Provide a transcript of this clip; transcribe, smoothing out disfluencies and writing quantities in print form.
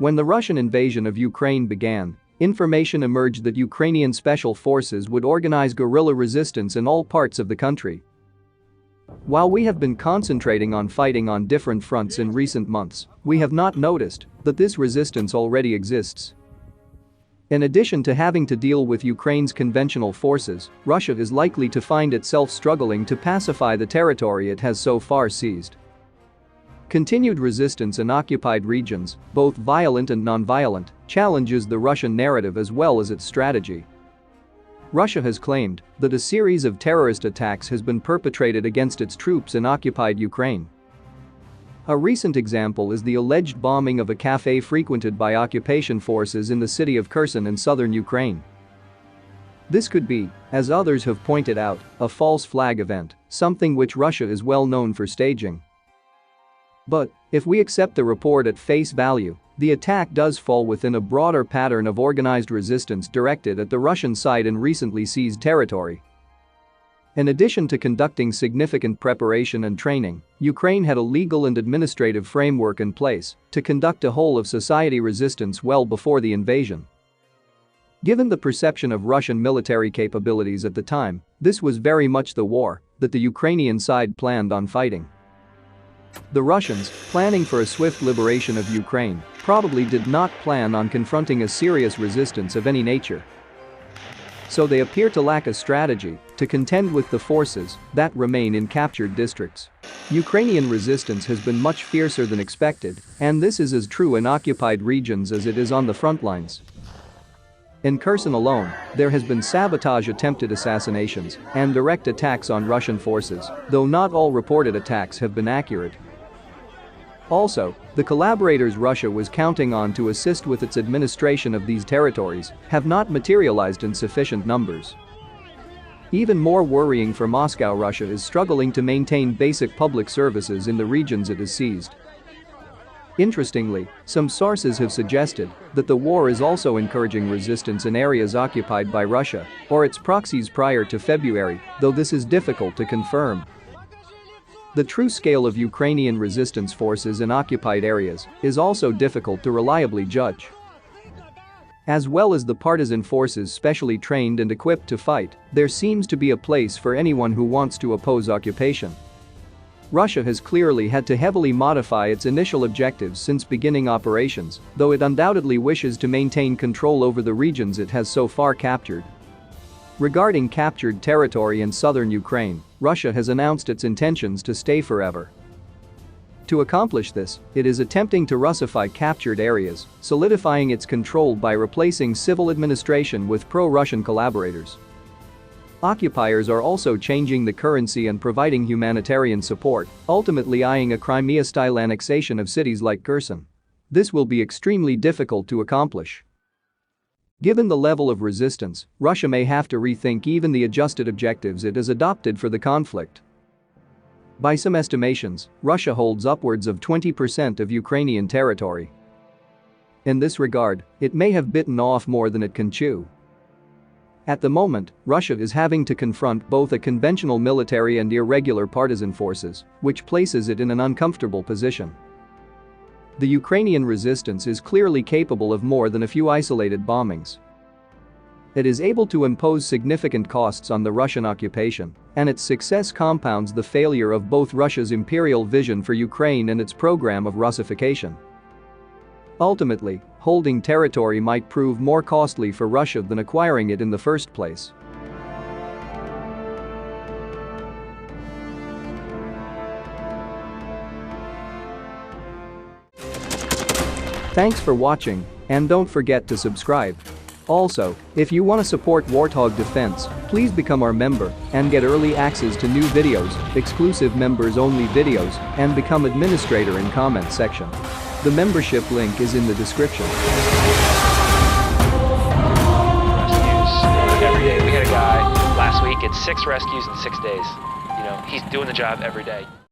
When the Russian invasion of Ukraine began, information emerged that Ukrainian special forces would organize guerrilla resistance in all parts of the country. While we have been concentrating on fighting on different fronts in recent months, we have not noticed that this resistance already exists. In addition to having to deal with Ukraine's conventional forces, Russia is likely to find itself struggling to pacify the territory it has so far seized. Continued resistance in occupied regions, both violent and non-violent, challenges the Russian narrative as well as its strategy. Russia has claimed that a series of terrorist attacks has been perpetrated against its troops in occupied Ukraine. A recent example is the alleged bombing of a cafe frequented by occupation forces in the city of Kherson in southern Ukraine. This could be, as others have pointed out, a false flag event, something which Russia is well known for staging. But, if we accept the report at face value, the attack does fall within a broader pattern of organized resistance directed at the Russian side in recently seized territory. In addition to conducting significant preparation and training, Ukraine had a legal and administrative framework in place to conduct a whole-of-society resistance well before the invasion. Given the perception of Russian military capabilities at the time, this was very much the war that the Ukrainian side planned on fighting. The Russians, planning for a swift liberation of Ukraine, probably did not plan on confronting a serious resistance of any nature. So they appear to lack a strategy to contend with the forces that remain in captured districts. Ukrainian resistance has been much fiercer than expected, and this is as true in occupied regions as it is on the front lines. In Kherson alone, there has been sabotage, attempted assassinations, and direct attacks on Russian forces, though not all reported attacks have been accurate. Also, the collaborators Russia was counting on to assist with its administration of these territories have not materialized in sufficient numbers. Even more worrying for Moscow, Russia is struggling to maintain basic public services in the regions it has seized. Interestingly, some sources have suggested that the war is also encouraging resistance in areas occupied by Russia or its proxies prior to February, though this is difficult to confirm. The true scale of Ukrainian resistance forces in occupied areas is also difficult to reliably judge. As well as the partisan forces specially trained and equipped to fight, there seems to be a place for anyone who wants to oppose occupation. Russia has clearly had to heavily modify its initial objectives since beginning operations, though it undoubtedly wishes to maintain control over the regions it has so far captured. Regarding captured territory in southern Ukraine, Russia has announced its intentions to stay forever. To accomplish this, it is attempting to Russify captured areas, solidifying its control by replacing civil administration with pro-Russian collaborators. Occupiers are also changing the currency and providing humanitarian support, ultimately eyeing a Crimea-style annexation of cities like Kherson. This will be extremely difficult to accomplish. Given the level of resistance, Russia may have to rethink even the adjusted objectives it has adopted for the conflict. By some estimations, Russia holds upwards of 20% of Ukrainian territory. In this regard, it may have bitten off more than it can chew. At the moment, Russia is having to confront both a conventional military and irregular partisan forces, which places it in an uncomfortable position. The Ukrainian resistance is clearly capable of more than a few isolated bombings. It is able to impose significant costs on the Russian occupation, and its success compounds the failure of both Russia's imperial vision for Ukraine and its program of Russification. Ultimately, holding territory might prove more costly for Russia than acquiring it in the first place. Thanks for watching, and don't forget to subscribe. Also, if you want to support Warthog Defense, please become our member and get early access to new videos, exclusive members-only videos, and become administrator in comment section. The membership link is in the description. Rescues every day. We had a guy last week at 6 rescues in 6 days. You know, he's doing the job every day.